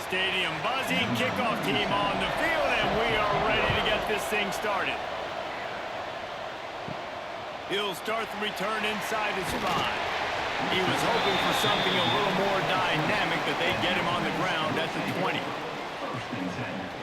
stadium buzzing. Kickoff team on the field, and we are ready to get this thing started. He'll start the return inside his 5. He was hoping for something a little more dynamic, but they get him on the ground at the 20.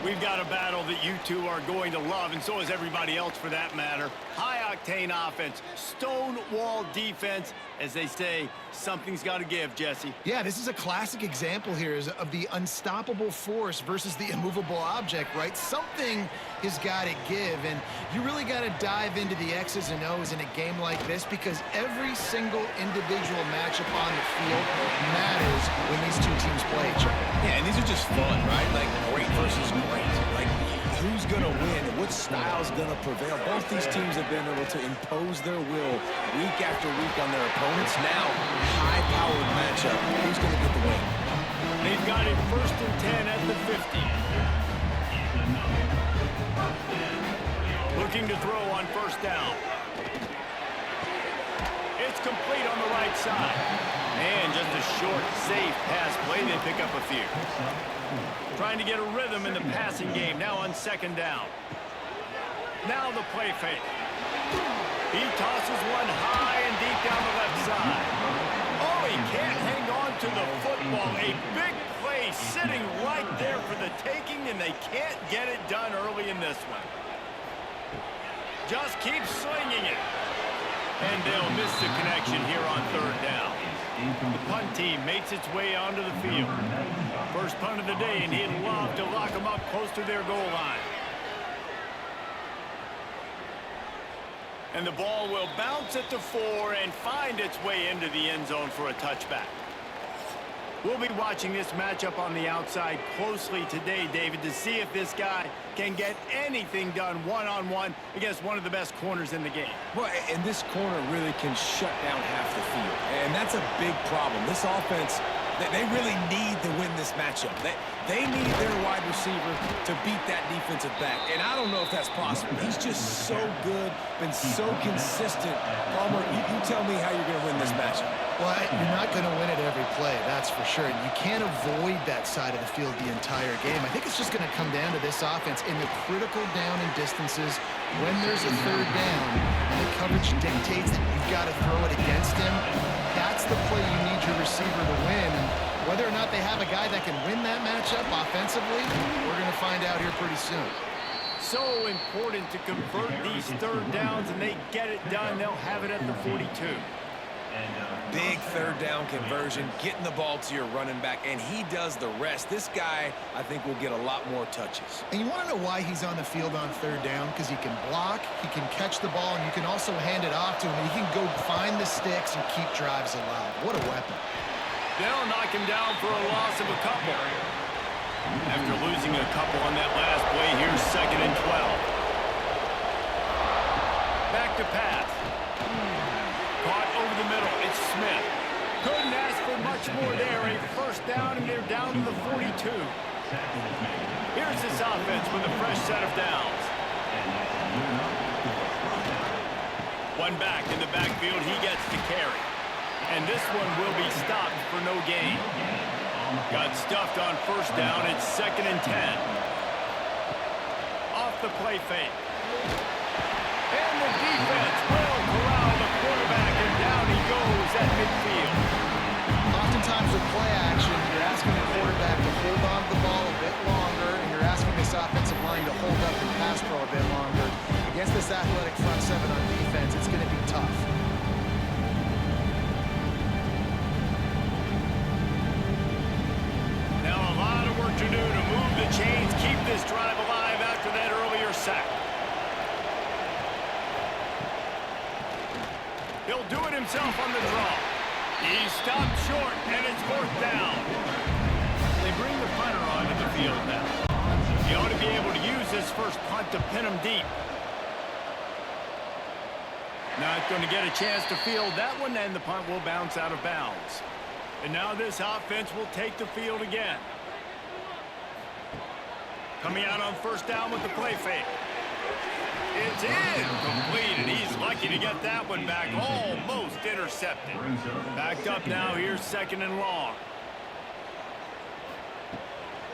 We've got a battle that you two are going to love, and so is everybody else for that matter. High-octane offense, stone-wall defense. As they say, something's got to give, Jesse. Yeah, this is a classic example here of the unstoppable force versus the immovable object, right? Something has got to give, and you really got to dive into the X's and O's in a game like this because every single individual matchup on the field matters when these two teams play each other. Yeah, and these are just fun, right? Like great versus great. Like who's going to win? Which style's going to prevail? Both these teams have been able to impose their will week after week on their opponents. Now, high-powered matchup. Who's going to get the win? They've got it 1st and 10 at the 50. Looking to throw on 1st down. It's complete on the right side. And just a short, safe pass play. They pick up a few. Trying to get a rhythm in the passing game. Now on 2nd down. Now the play fake. He tosses one high and deep down the left side. Oh, he can't hang on to the football. A big play sitting right there for the taking, and they can't get it done early in this one. Just keep slinging it. And they'll miss the connection here on 3rd down. The punt team makes its way onto the field. First punt of the day, and he'd love to lock them up close to their goal line. And the ball will bounce at the 4 and find its way into the end zone for a touchback. We'll be watching this matchup on the outside closely today, David, to see if this guy can get anything done one-on-one against one of the best corners in the game. Well, and this corner really can shut down half the field, and that's a big problem. This offense, they really need to win this matchup. They need their wide receiver to beat that defensive back, and I don't know if that's possible. He's just so good, been so consistent. Palmer, you tell me how you're going to win this matchup. Well, you're not going to win it every play, that's for sure. And you can't avoid that side of the field the entire game. I think it's just going to come down to this offense in the critical down and distances when there's a 3rd down and the coverage dictates that you've got to throw it against him. That's the play you need your receiver to win. And whether or not they have a guy that can win that matchup offensively, we're going to find out here pretty soon. So important to convert these 3rd downs, and they get it done. They'll have it at the 42. Big 3rd down conversion, getting the ball to your running back, and he does the rest. This guy, I think, will get a lot more touches. And you want to know why he's on the field on 3rd down? Because he can block, he can catch the ball, and you can also hand it off to him. He can go find the sticks and keep drives alive. What a weapon. They'll knock him down for a loss of a couple. After losing a couple on that last play, here's 2nd and 12. Back to pass. Caught over the middle. It's Smith. Couldn't ask for much more there. A 1st down, and they're down to the 42. Here's this offense with a fresh set of downs. One back in the backfield. He gets to carry. And this one will be stopped for no gain. Got stuffed on 1st down. It's 2nd and 10. Off the play fake. And the defense will corral the quarterback, and down he goes at midfield. Oftentimes with play action, you're asking the quarterback to hold on to the ball a bit longer, and you're asking this offensive line to hold up the pass pro a bit longer. Against this athletic front 7 on defense, it's going to be tough. Now a lot of work to do to move the chains, keep this drive alive after that earlier sack. He'll do it himself on the draw. He's stopped short, and it's 4th down. They bring the punter onto the field now. He ought to be able to use this first punt to pin him deep. Not going to get a chance to field that one, and the punt will bounce out of bounds. And now this offense will take the field again. Coming out on 1st down with the play fake. It's incomplete, and he's lucky to get that one back. Almost intercepted. Backed up now. Here's 2nd and long.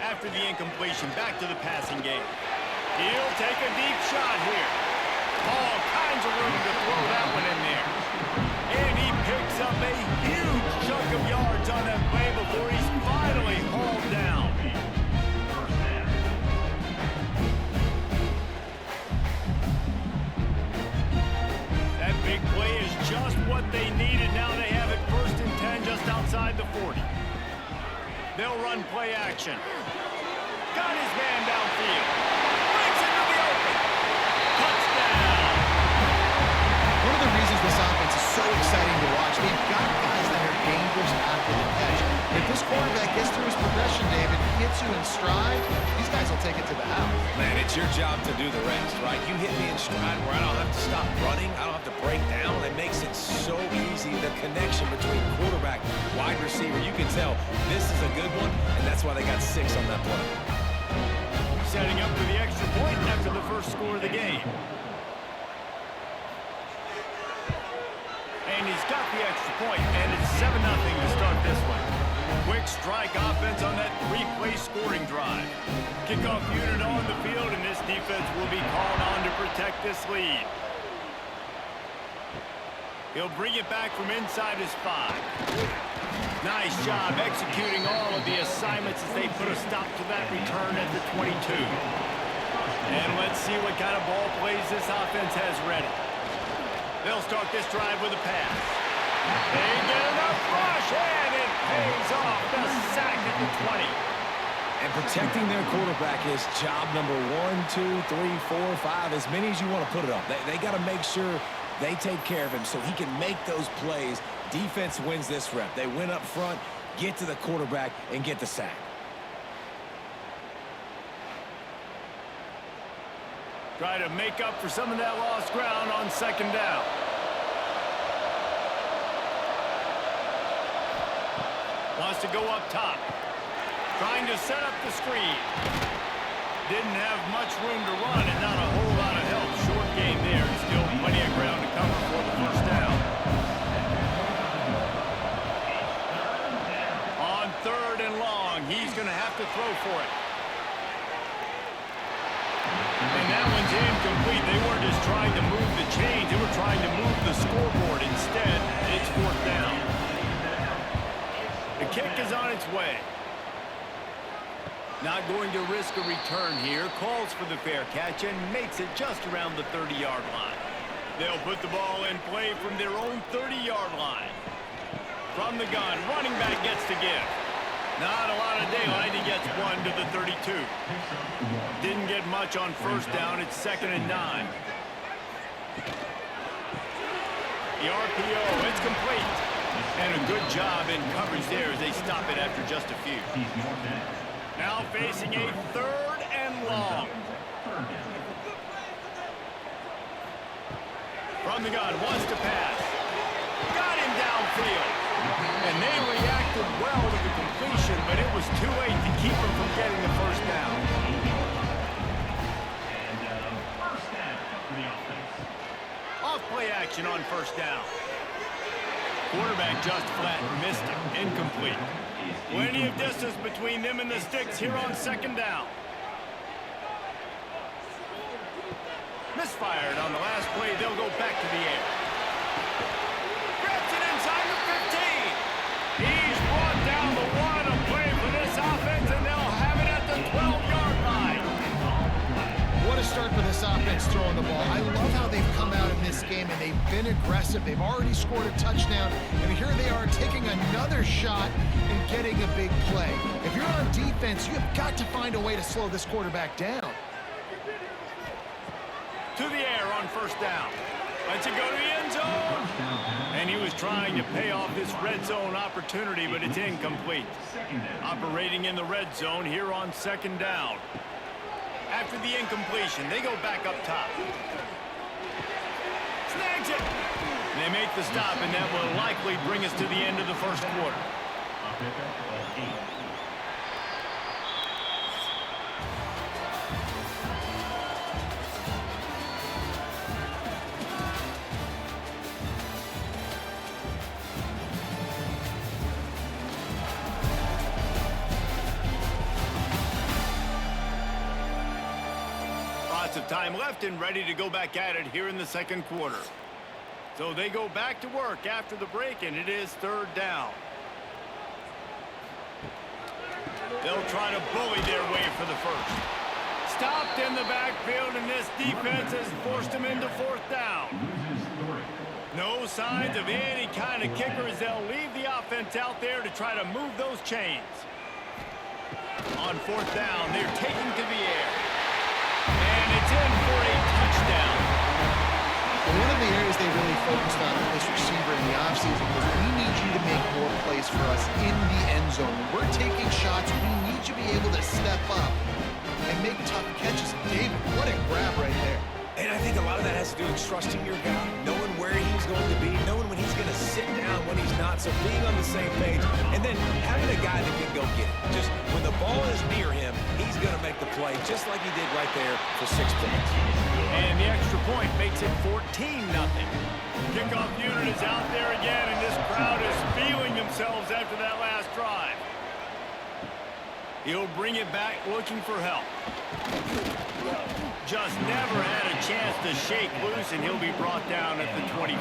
After the incompletion, back to the passing game. He'll take a deep shot here. All kinds of room to throw that one in there. And he picks up a huge chunk of yards on that play before he's finally hauled down. That big play is just what they needed. Now they have it 1st and 10 just outside the 40. They'll run play action. Got his man downfield. Breaks into the open. Touchdown. One of the reasons this offense is so exciting to watch, they've got guys that are dangerous after the catch. If this quarterback gets through his progression, David, hits you in stride, these guys will take it to the house. Man, it's your job to do the rest, right? You hit me in stride where I don't have to stop running. I don't have to break down. It makes it so easy. The connection between quarterback, wide receiver, you can tell this is a good one, and that's why they got 6 on that play. Setting up for the extra point after the first score of the game. And he's got the extra point, and it's 7-0 to start this one. Quick strike offense on that 3-play scoring drive. Kickoff unit on the field, and this defense will be called on to protect this lead. He'll bring it back from inside his 5. Nice job executing all of the assignments as they put a stop to that return at the 22. And let's see what kind of ball plays this offense has ready. They'll start this drive with a pass. They get enough rush, and it pays off. The sack at the 20. And protecting their quarterback is job number 1, 2, 3, 4, 5, as many as you want to put it up. They got to make sure they take care of him so he can make those plays. Defense wins this rep. They win up front, get to the quarterback, and get the sack. Try to make up for some of that lost ground on 2nd down. Wants to go up top. Trying to set up the screen. Didn't have much room to run and not a whole lot of help. Short game there. Still plenty of ground to cover for the 1st down. On 3rd and long, he's going to have to throw for it. And that one's incomplete. They weren't just trying to move the chains. They were trying to move the scoreboard. Instead, it's 4th down. The kick is on its way. Not going to risk a return here. Calls for the fair catch and makes it just around the 30-yard line. They'll put the ball in play from their own 30-yard line. From the gun, running back gets to give. Not a lot of daylight. He gets 1 to the 32. Didn't get much on 1st down. It's 2nd and 9. The RPO, it's complete. And a good job in coverage there as they stop it after just a few. Now facing a 3rd and long. From the gun, wants to pass. Got him downfield. And they reacted well to the completion, but it was too late to keep him from getting the 1st down. Off play action on 1st down. Quarterback just flat missed him. Incomplete. Plenty of distance between them and the sticks here on 2nd down. Misfired on the last play. They'll go back to the air. Grabs it inside the 15. He's brought down the 1. A play for this offense, and they'll have it at the 12-yard line. What a start for this offense throwing the ball. I love how they've come out in this game, and they've been aggressive. They've already scored a touchdown, and here they are taking another shot and getting a big play. If you're on defense, you have got to find a way to slow this quarterback down. To the air on 1st down. Lets it go to the end zone. And he was trying to pay off this red zone opportunity, but it's incomplete. Operating in the red zone here on 2nd down. After the incompletion, they go back up top. Snags it. They make the stop, and that will likely bring us to the end of the 1st quarter. time left and ready to go back at it here in the second quarter. So they go back to work after the break, and it is third down. They'll try to bully their way for the first. Stopped in the backfield, and this defense has forced him into fourth down. No signs of any kind of kickers. They'll leave the offense out there to try to move those chains. On fourth down, they're taking to the air. And it's in for a touchdown. One of the areas they really focused on with this receiver in the offseason was we need you to make more plays for us in the end zone. When we're taking shots, we need you to be able to step up and make tough catches. David, what a grab right there. And I think a lot of that has to do with trusting your guy, knowing where he's going to be, knowing when he's going to sit down, when he's not, so being on the same page, and then having a guy that can go get it. Just when the ball is near him, he's going to make the play, just like he did right there for 6 points. And the extra point makes it 14-0. Kickoff unit is out there again, and this crowd is feeling themselves after that last drive. He'll bring it back looking for help. Just never had a chance to shake loose, and he'll be brought down at the 24.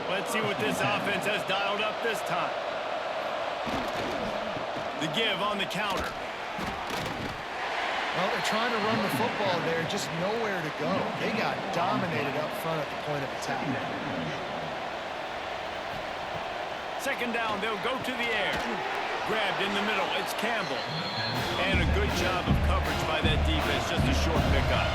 Let's see what this offense has dialed up this time. The give on the counter. Well, they're trying to run the football there, just nowhere to go. They got dominated up front at the point of attack. Second down, they'll go to the air. Grabbed in the middle, it's Campbell. And a good job of coverage by that defense, just a short pickup.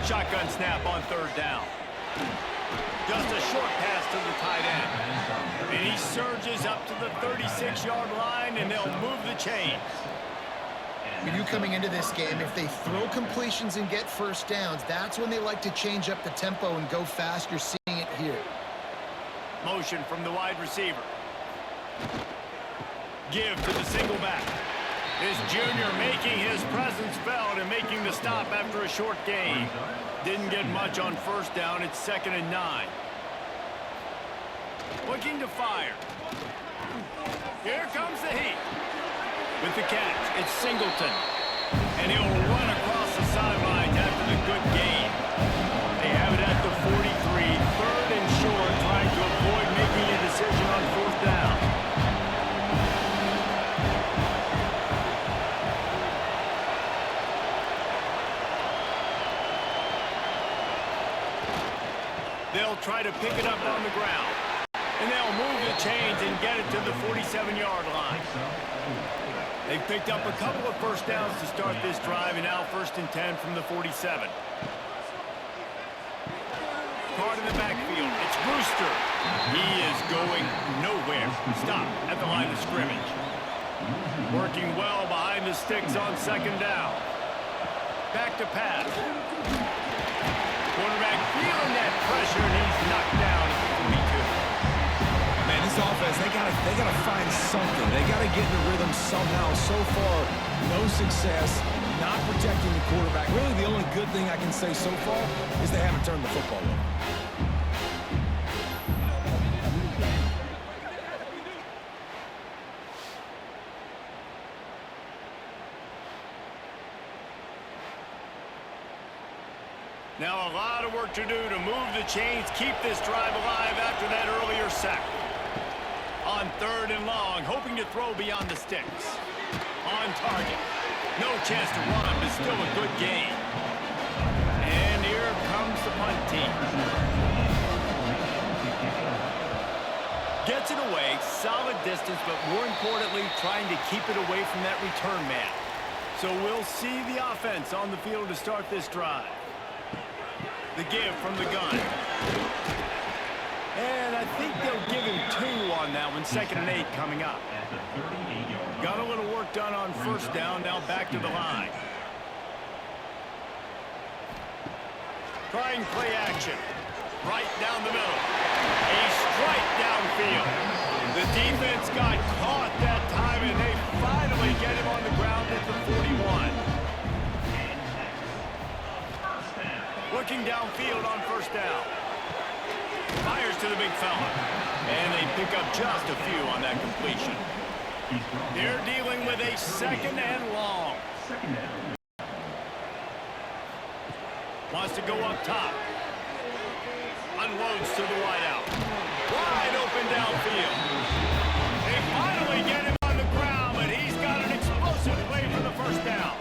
Shotgun snap on third down. Just a short pass to the tight end. And he surges up to the 36-yard line, and they'll move the chains. We knew coming into this game, if they throw completions and get first downs, that's when they like to change up the tempo and go fast. You're seeing it here. Motion from the wide receiver. Give to the single back. This junior making his presence felt and making the stop after a short gain. Didn't get much on first down. It's 2nd and 9. Looking to fire. Here comes the heat. With the catch, it's Singleton. And he'll run across the sidelines after the good gain. They have it at the 43, 3rd and short, trying to avoid making a decision on fourth down. They'll try to pick it up on the ground. And they'll move the chains and get it to the 47-yard line. They've picked up a couple of first downs to start this drive, and now 1st and 10 from the 47. Card in the backfield. It's Brewster. He is going nowhere. Stop at the line of scrimmage. Working well behind the sticks on 2nd down. Back to pass. Quarterback feeling that pressure, and he's knocked down at the 42. Man, this offense, they gotta find something. They gotta get in the rhythm somehow. So far, no success, not protecting the quarterback. Really, the only good thing I can say so far is they haven't turned the football over. Now a lot of work to do to move the chains, keep this drive alive after that earlier sack. On 3rd and long, hoping to throw beyond the sticks. On target. No chance to run, but still a good gain. And here comes the punt team. Gets it away, solid distance, but more importantly, trying to keep it away from that return man. So we'll see the offense on the field to start this drive. The give from the gun. And I think they'll give him 2 on that one. 2nd and 8 coming up. Got a little work done on first down. Now back to the line. Trying play action. Right down the middle. A strike downfield. The defense got caught that time, and they finally get him on the ground at the 41. Looking downfield on first down. Fires to the big fella. And they pick up just a few on that completion. They're dealing with a second and long. Wants to go up top. Unloads to the wideout. Wide open downfield. They finally get him on the ground, but he's got an explosive play for the first down.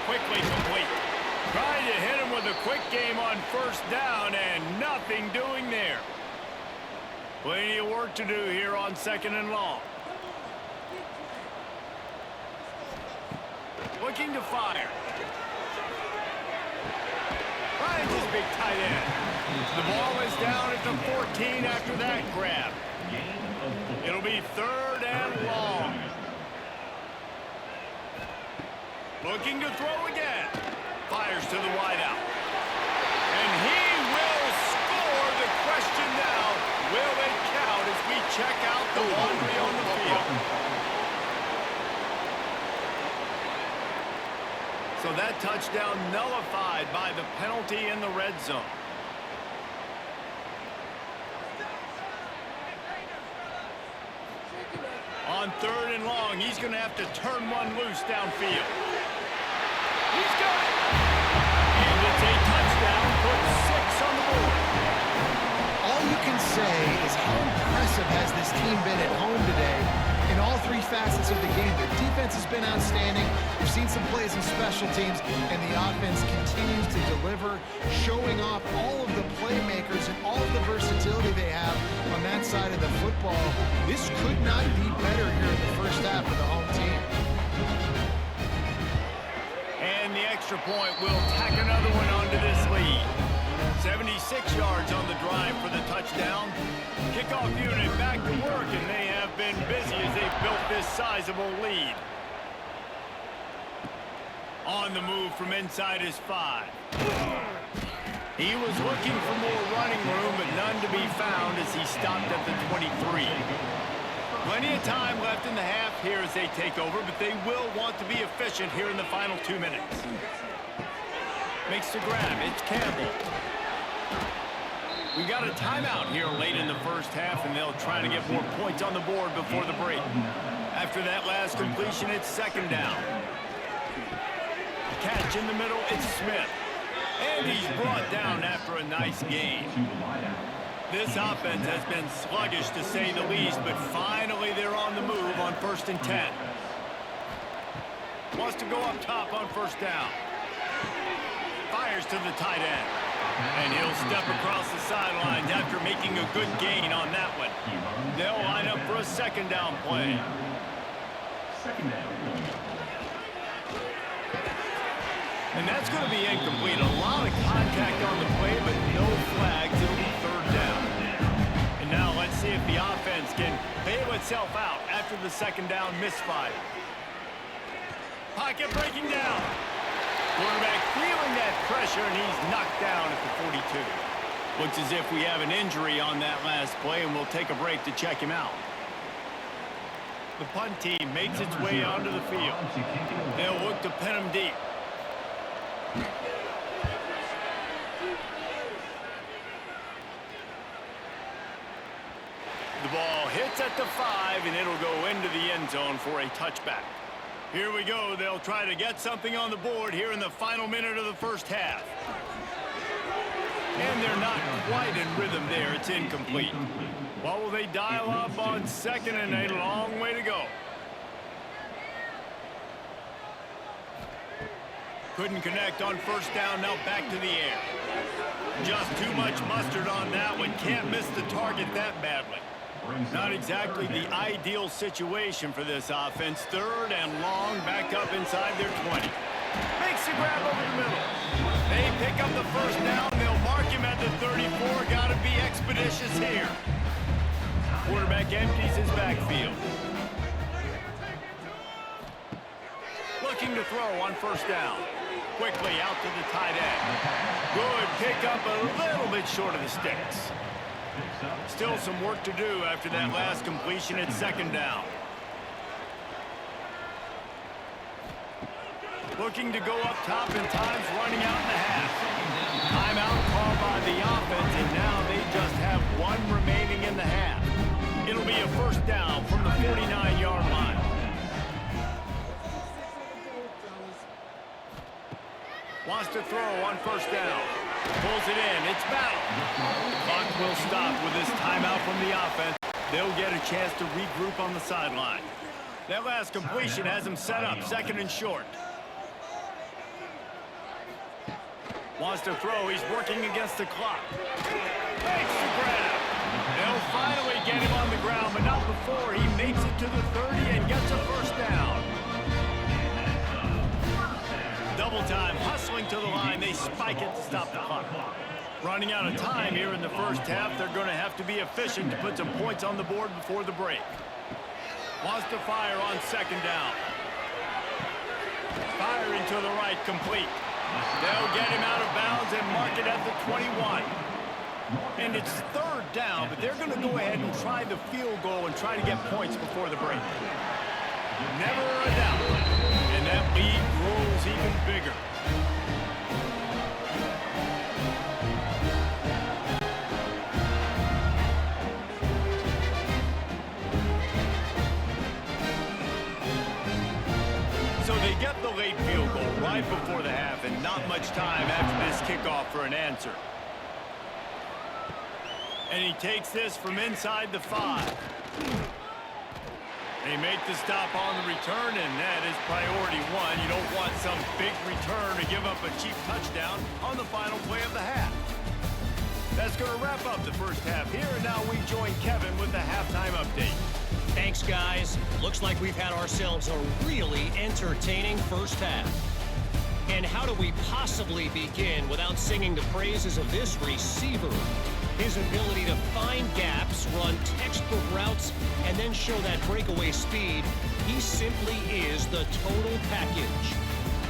Quickly complete. Trying to hit him with a quick game on first down, and nothing doing there. Plenty of work to do here on second and long. Looking to fire. Finds his big tight end. The ball is down at the 14 after that grab. It'll be third and long. Looking to throw again. Fires to the wideout. And he will score. The question now, will it count as we check out the laundry on the field? So that touchdown nullified by the penalty in the red zone. On third and long, he's going to have to turn one loose downfield. He's got it! And it's a touchdown, put 6 on the board. All you can say is how impressive has this team been at home today in all 3 facets of the game. The defense has been outstanding. We've seen some plays in special teams, and the offense continues to deliver, showing off all of the playmakers and all of the versatility they have on that side of the football. This could not be better here in the first half for the home team. And the extra point will tack another one onto this lead. 76 yards on the drive for the touchdown. Kickoff unit back to work, and they have been busy as they've built this sizable lead. On the move from inside his 5. He was looking for more running room, but none to be found as he stopped at the 23. Plenty of time left in the half here as they take over, but they will want to be efficient here in the final 2 minutes. Makes the grab. It's Campbell. We got a timeout here late in the first half, and they'll try to get more points on the board before the break. After that last completion, it's second down. Catch in the middle, it's Smith. And he's brought down after a nice gain. This offense has been sluggish to say the least, but finally they're on the move on 1st and 10. Wants to go up top on first down. Fires to the tight end. And he'll step across the sidelines after making a good gain on that one. They'll line up for a second down play. And that's going to be incomplete. A lot of contact on the play, but no flags. It'll be third down. And now let's see if the offense can bail itself out after the second down misfire. Pocket breaking down. Quarterback feeling that pressure, and he's knocked down at the 42. Looks as if we have an injury on that last play, and we'll take a break to check him out. The punt team makes its way onto the field. They'll look to pin him deep. The ball hits at the 5, and it'll go into the end zone for a touchback. Here we go. They'll try to get something on the board here in the final minute of the first half. And they're not quite in rhythm there. It's incomplete. What will they dial up on second, and a long way to go. Couldn't connect on first down. Now back to the air. Just too much mustard on that one. Can't miss the target that badly. Not exactly the ideal situation for this offense. Third and long, back up inside their 20. Makes the grab over the middle. They pick up the first down. They'll mark him at the 34. Got to be expeditious here. Quarterback empties his backfield. Looking to throw on first down. Quickly out to the tight end. Good pickup, a little bit short of the sticks. Still some work to do after that last completion at second down. Looking to go up top, and time's running out in the half. Timeout called by the offense, and now they just have one remaining in the half. It'll be a first down from the 49-yard line. Wants to throw on first down. Pulls it in. It's battle. Clock will stop with this timeout from the offense. They'll get a chance to regroup on the sideline. That last completion has him set up, second and short. Wants to throw. He's working against the clock. Makes the grab. They'll finally get him on the ground, but not before he makes it to the 30 and gets a first down. Double time, hustling to the line. They spike it to stop the clock. Running out of time here in the first half. They're going to have to be efficient to put some points on the board before the break. Wants to fire on second down. Firing to the right, complete. They'll get him out of bounds and mark it at the 21. And it's third down, but they're going to go ahead and try the field goal and try to get points before the break. Never a doubt. And that lead grows even bigger. So they get the late field goal right before the half, and not much time after this kickoff for an answer. And he takes this from inside the 5. They make the stop on the return, and that is priority one. You don't want some big return to give up a cheap touchdown on the final play of the half. That's going to wrap up the first half here, and now we join Kevin with the halftime update. Thanks, guys. Looks like we've had ourselves a really entertaining first half. And how do we possibly begin without singing the praises of this receiver? His ability to find gaps, run textbook routes, and then show that breakaway speed. He simply is the total package.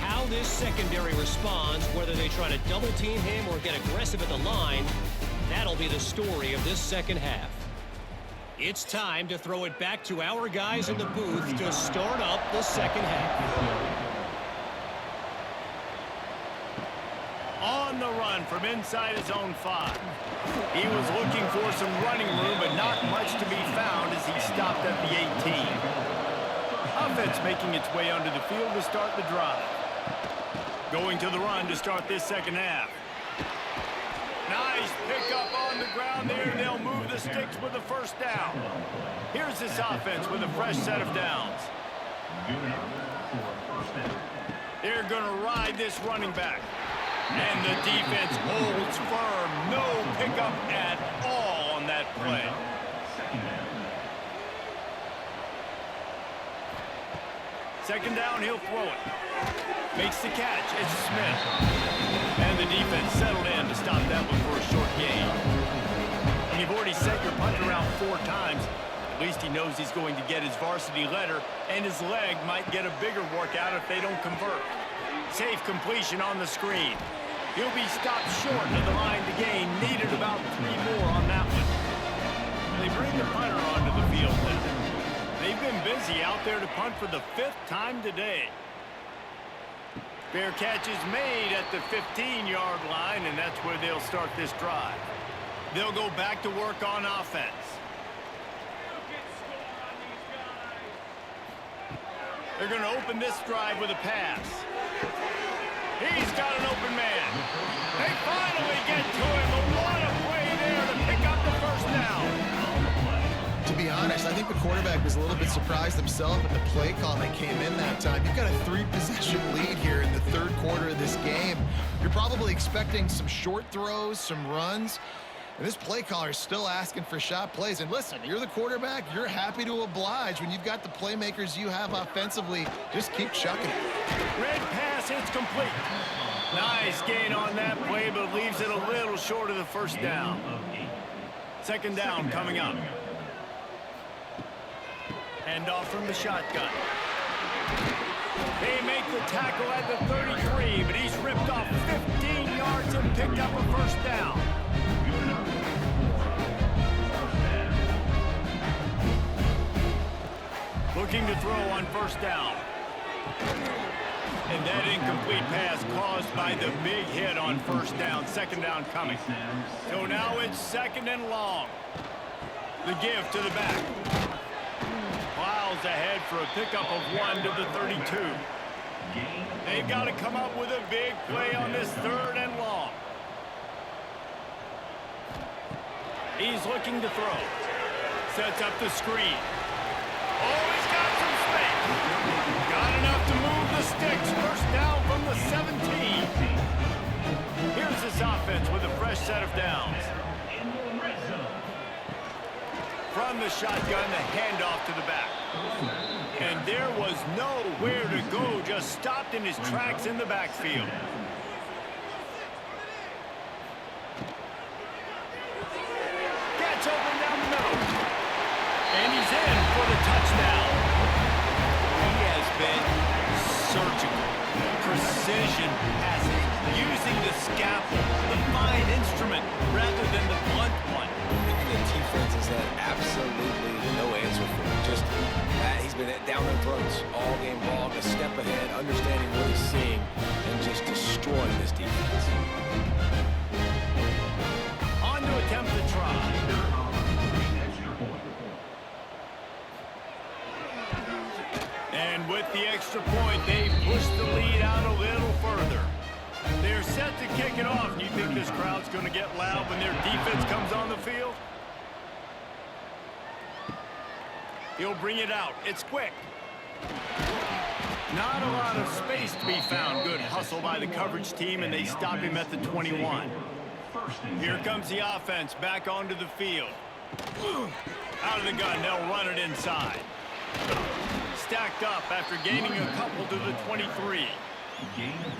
How this secondary responds, whether they try to double team him or get aggressive at the line, that'll be the story of this second half. It's time to throw it back to our guys in the booth to start up the second half. On the run from inside his own 5. He was looking for some running room, but not much to be found as he stopped at the 18. Offense making its way onto the field to start the drive. Going to the run to start this second half. Nice pickup on the ground there. They'll move the sticks with a first down. Here's this offense with a fresh set of downs. They're going to ride this running back. And the defense holds firm. No pickup at all on that play. Second down, he'll throw it. Makes the catch. It's Smith. And the defense settled in to stop that one for a short gain. And you've already set your punter around 4 times. At least he knows he's going to get his varsity letter, and his leg might get a bigger workout if they don't convert. Safe completion on the screen. He'll be stopped short of the line to gain. Needed about 3 more on that one. They bring the punter onto the field now. They've been busy out there to punt for the 5th time today. Fair catch is made at the 15-yard line, and that's where they'll start this drive. They'll go back to work on offense. They're going to open this drive with a pass. He's got an open man. They finally get to him, but what a play there to pick up the first down. To be honest, I think the quarterback was a little bit surprised himself at the play call that came in that time. You've got a 3-possession lead here in the third quarter of this game. You're probably expecting some short throws, some runs. And this play caller is still asking for shot plays. And listen, you're the quarterback. You're happy to oblige when you've got the playmakers you have offensively. Just keep chucking it. Red pass hits complete. Nice gain on that play, but leaves it a little short of the first down. Second down coming up. Hand off from the shotgun. They make the tackle at the 33, but he's ripped off 15 yards and picked up a first down. Looking to throw on first down. And that incomplete pass caused by the big hit on first down. Second down coming. So now it's second and long. The give to the back. Plows ahead for a pickup of 1 to the 32. They've got to come up with a big play on this third and long. He's looking to throw. Sets up the screen. Oh, he's got some space. Got enough to move the sticks. First down from the 17. Here's this offense with a fresh set of downs. From the shotgun, the handoff to the back. And there was nowhere to go, just stopped in his tracks in the backfield. Gets open down the middle. And he's in for the touchdown. He has been surgical. Precision passing. Using the scalpel, the fine instrument, rather than the blunt one. The defense has had absolutely no answer for him. Just that he's been down their throats all game long, a step ahead, understanding what he's seeing, and just destroying this defense. On to attempt the try. And with the extra point, they push the lead out a little further. They're set to kick it off. You think this crowd's going to get loud when their defense comes on the field? He'll bring it out. It's quick. Not a lot of space to be found. Good hustle by the coverage team, and they stop him at the 21. Here comes the offense back onto the field. Out of the gun, they'll run it inside. Stacked up after gaining a couple to the 23.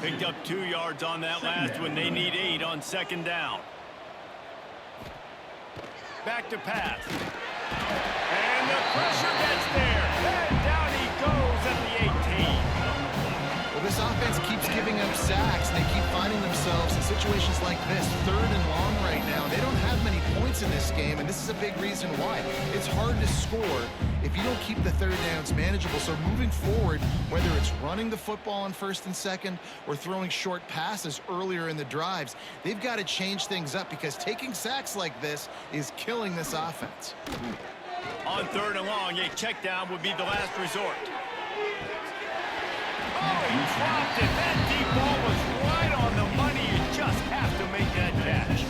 Picked up 2 yards on that last one. They need 8 on second down. Back to pass. And the pressure gets there. And down he goes at the 18. Well, this offense keeps giving up sacks. They keep finding themselves in situations like this, third and long right now. They don't have many points in this game, and this is a big reason why. It's hard to score if you don't keep the third downs manageable. So moving forward, whether it's running the football on first and second or throwing short passes earlier in the drives, they've got to change things up because taking sacks like this is killing this offense. On third and long, a check down would be the last resort. Oh, he dropped it. That deep ball was right on the money. You just have to make that catch.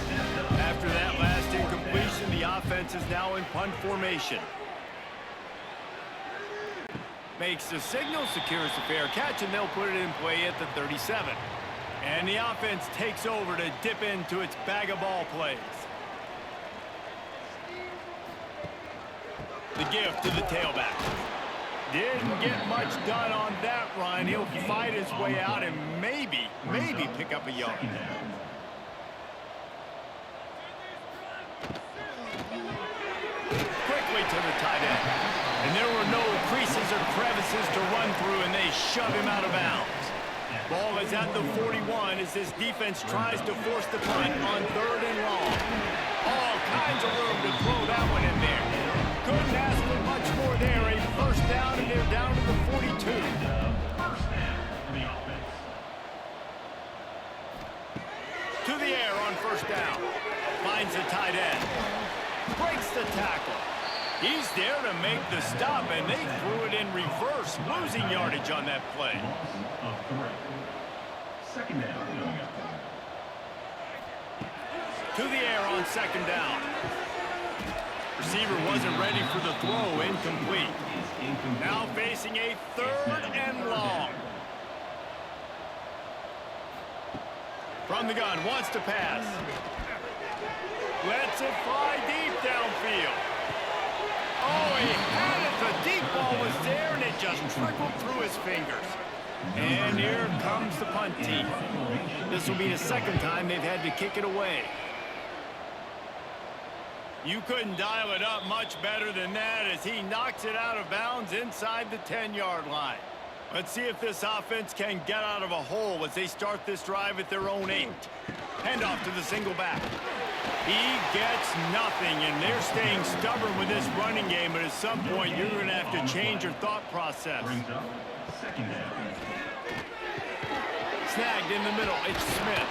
After that last incompletion, the offense is now in punt formation. Makes the signal, secures the fair catch, and they'll put it in play at the 37. And the offense takes over to dip into its bag of ball plays. The give to the tailback. Didn't get much done on that run. He'll fight his way out and maybe pick up a yard. Quickly to the tight end. And there were no creases or crevices to run through, and they shove him out of bounds. Ball is at the 41 as this defense tries to force the punt on third and long. All kinds of room to throw that one in there. Couldn't ask for much more there. A first down, and they're down to the 42. To the air on first down. Finds the tight end. Breaks the tackle. He's there to make the stop, and they threw it in reverse, losing yardage on that play. Second down. To the air on second down. Receiver wasn't ready for the throw, incomplete. Now facing a third and long. From the gun, wants to pass. Lets it fly deep downfield. Oh, he had it. The deep ball was there, and it just trickled through his fingers. And here comes the punt team. This will be the second time they've had to kick it away. You couldn't dial it up much better than that as he knocks it out of bounds inside the 10-yard line. Let's see if this offense can get out of a hole as they start this drive at their own 8. Handoff to the single back. He gets nothing, and they're staying stubborn with this running game, but at some point you're going to have to change your thought process. Snagged in the middle. It's Smith.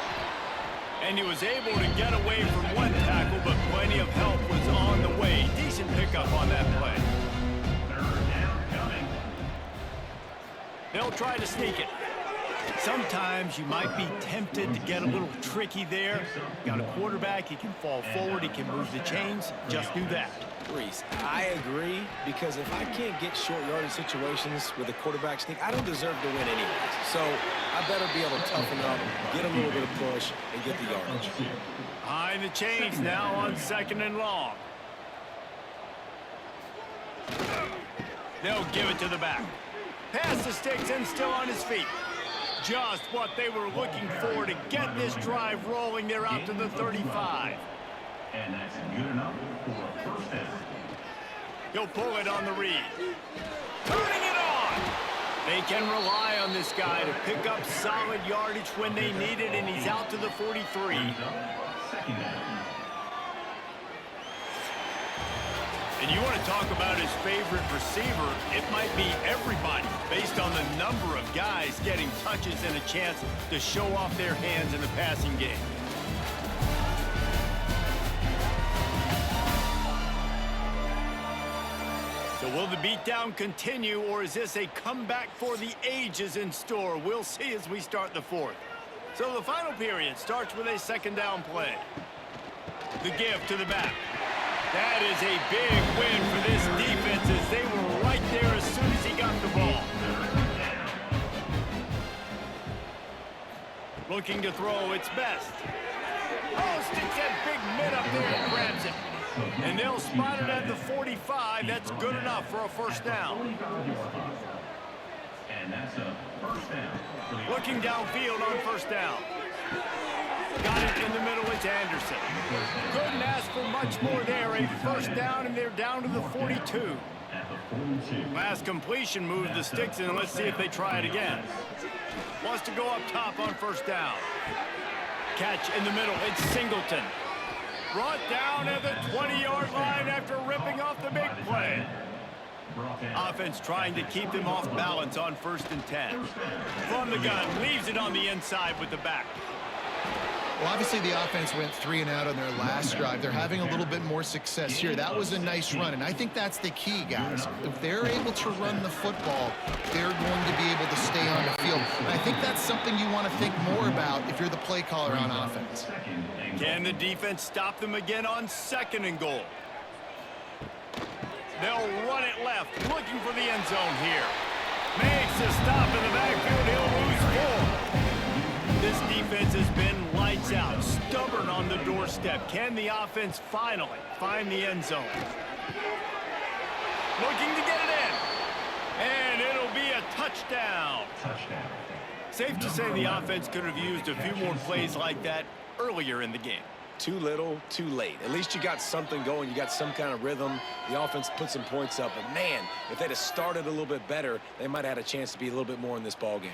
And he was able to get away from one tackle, but plenty of help was on the way. Decent pickup on that play. They'll try to sneak it. Sometimes you might be tempted to get a little tricky there. Got a quarterback, he can fall forward, he can move the chains. Just do that. Reese, I agree, because if I can't get short yardage situations with a quarterback sneak, I don't deserve to win anyways. So I better be able to toughen up, get a little bit of push, and get the yardage. Behind the chains now on 2nd and long. They'll give it to the back. Pass the sticks and still on his feet. Just what they were looking for to get this drive rolling. They're out to the 35. And that's good enough for a first down. He'll pull it on the read. Turning it on. They can rely on this guy to pick up solid yardage when they need it, and he's out to the 43. Second down. And you want to talk about his favorite receiver, it might be everybody based on the number of guys getting touches and a chance to show off their hands in the passing game. So will the beatdown continue, or is this a comeback for the ages in store? We'll see as we start the 4th. So the final period starts with a 2nd down play. The give to the back. That is a big win for this defense as they were right there as soon as he got the ball. Looking to throw its best. Oh, sticks that big mid up there and grabs it. And they'll spot it at the 45. That's good enough for a first down. And that's a first down. Looking downfield on first down. Got it in the middle, it's Anderson. Couldn't ask for much more there. A first down, and they're down to the 42. Last completion moved the sticks in. Let's see if they try it again. Wants to go up top on first down. Catch in the middle, it's Singleton. Brought down at the 20-yard line after ripping off the big play. Offense trying to keep them off balance on 1st and 10. From the gun, leaves it on the inside with the back. Well, obviously the offense went 3 and out on their last drive. They're having a little bit more success here. That was a nice run, and I think that's the key, guys. If they're able to run the football, they're going to be able to stay on the field. And I think that's something you want to think more about if you're the play caller on offense. Can the defense stop them again on 2nd and goal? They'll run it left, looking for the end zone here. Makes a stop in the backfield. He'll lose 4. This defense has been lights out, stubborn on the doorstep. Can the offense finally find the end zone? Looking to get it in. And it'll be a touchdown. Safe to say the offense could have used a few more plays like that earlier in the game. Too little, too late. At least you got something going. You got some kind of rhythm. The offense put some points up. But, man, if they'd have started a little bit better, they might have had a chance to be a little bit more in this ballgame.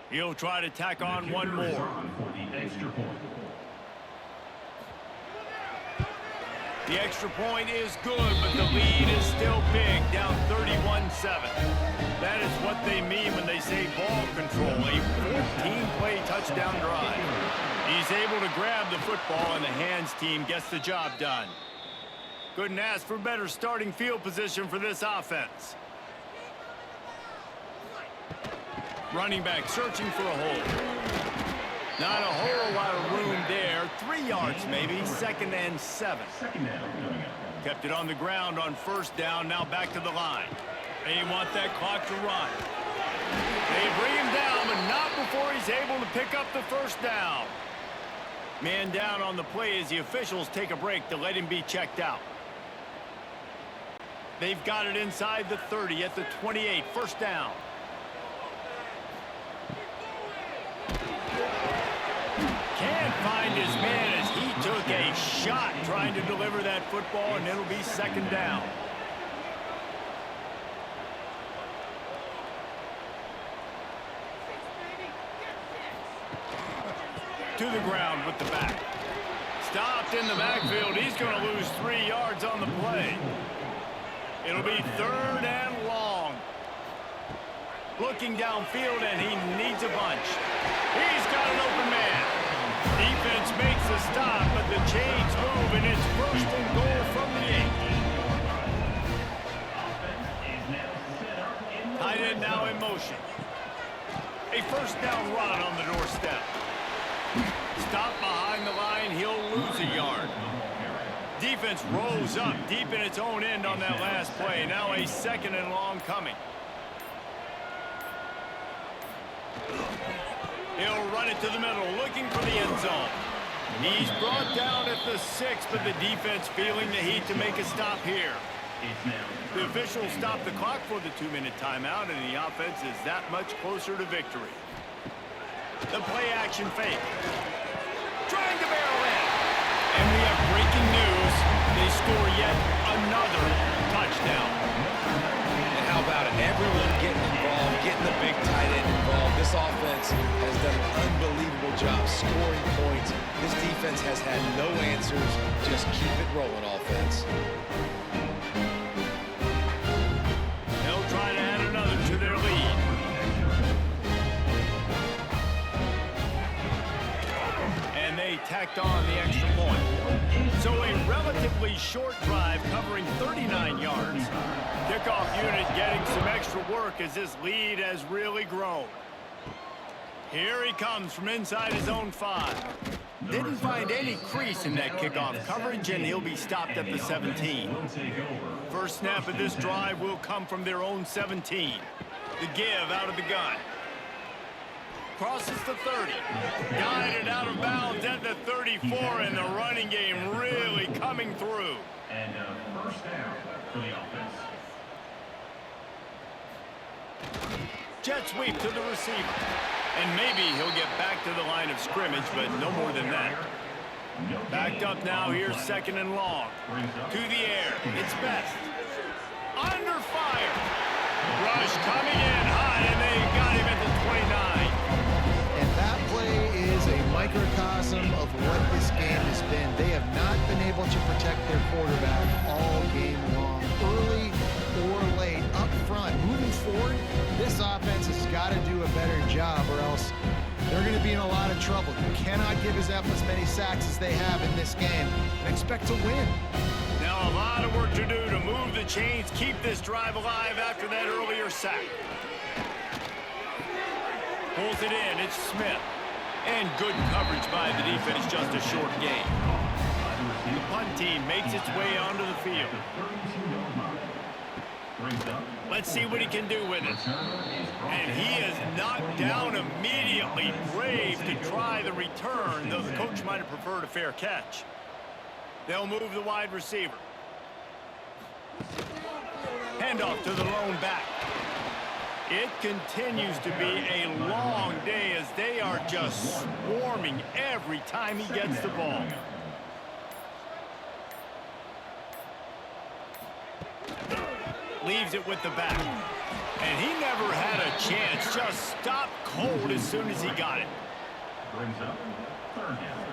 He'll try to tack on one more. The extra point is good, but the lead is still big, down 31-7. That is what they mean when they say ball control, a 14-play touchdown drive. He's able to grab the football, and the hands team gets the job done. Couldn't ask for better starting field position for this offense. Running back searching for a hole. Not a whole lot of room there. 3 yards maybe. 2nd and 7. Kept it on the ground on first down. Now back to the line. They want that clock to run. They bring him down, but not before he's able to pick up the first down. Man down on the play as the officials take a break to let him be checked out. They've got it inside the 30 at the 28. First down. Can't find his man as he took a shot trying to deliver that football, and it'll be 2nd down. To the ground with the back. Stopped in the backfield. He's going to lose 3 yards on the play. It'll be 3rd and long. Looking downfield, and he needs a bunch. He's got an open man. Defense makes the stop, but the chains move, and it's 1st and goal from the 8. Tight end now in motion. A 1st down run on the doorstep. Stop behind the line, he'll lose a yard. Defense rolls up deep in its own end on that last play. Now a 2nd and long coming. He'll run it to the middle, looking for the end zone. He's brought down at the 6, but the defense feeling the heat to make a stop here. The officials stop the clock for the 2-minute timeout, and the offense is that much closer to victory. The play action fake. Trying to barrel in. And we have breaking news. They score yet another touchdown. And how about it? Everyone getting involved, getting the big tight end involved. This offense has done an unbelievable job scoring points. This defense has had no answers. Just keep it rolling, offense. They'll try to add another to their lead. And they tacked on the extra point. So a relatively short drive covering 39 yards. Kickoff unit getting some extra work as this lead has really grown. Here he comes from inside his own 5. Didn't find any crease in that kickoff coverage, and he'll be stopped at the 17. First snap of this drive will come from their own 17. The give out of the gun. Crosses the 30. Guided out of bounds at the 34, and the running game really coming through. And 1st down for the offense. Jet sweep to the receiver. And maybe he'll get back to the line of scrimmage, but no more than that. Backed up now, here's 2nd and long. To the air, it's Best. Under fire. Rush coming in high, and they got him at the 29. And that play is a microcosm of what this game has been. They have not been able to protect their quarterback all game long. Early or late, up front, moving forward, this offense has got to do a better job, or else they're going to be in a lot of trouble. You cannot give as many sacks as they have in this game and expect to win. Now a lot of work to do to move the chains, keep this drive alive after that earlier sack. Pulls it in, it's Smith. And good coverage by the defense, just a short gain. The punt team makes its way onto the field. Let's see what he can do with it. And he is knocked down immediately. Brave to try the return, though the coach might have preferred a fair catch. They'll move the wide receiver. Handoff to the lone back. It continues to be a long day as they are just swarming every time he gets the ball. Leaves it with the back. And he never had a chance. Just stopped cold as soon as he got it. Brings up 3rd down.